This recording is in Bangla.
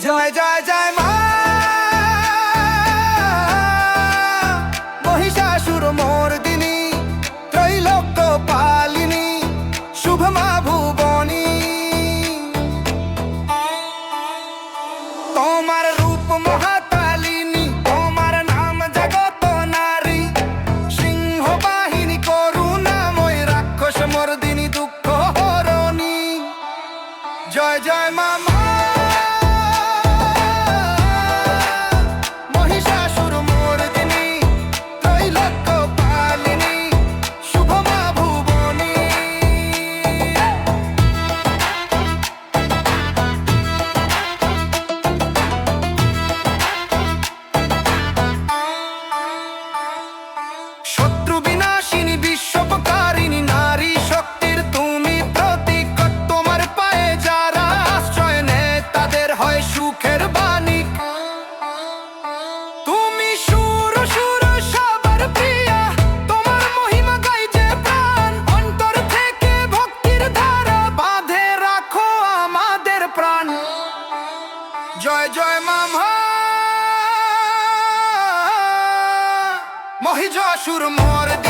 জয় জয় জয় মা, মহিষাসুর মর্দিনী, ত্রৈলোক্য পালিনী, শুভ মা ভুবনী। তোমার রূপ মহাকালিনী, তোমার নাম জগত নারী, সিংহ বাহিনী করুণাময়, রাক্ষস মর্দিনী দুঃখ হরণী। জয় জয় মা, মহিষাসুর মর্দিনী, ত্রৈলোক্য পালিনী, শুভ মা ভুবনী। শত্রু বিনাশিনী, বিশ্বপকারিণী, নারী শক্তির তুমি প্রতীক। তোমার পায়ে যারা আশ্রয় নেয় তাদের হয় সুখের বাণী। তুমি সুর সুর সবার প্রিয়া, তোমার মহিমা গাই যে প্রাণ। অন্তর থেকে ভক্তির ধারা বাঁধে রাখো আমাদের প্রাণ। জয় জয় মা, মহিষাসুর মর্দিনী।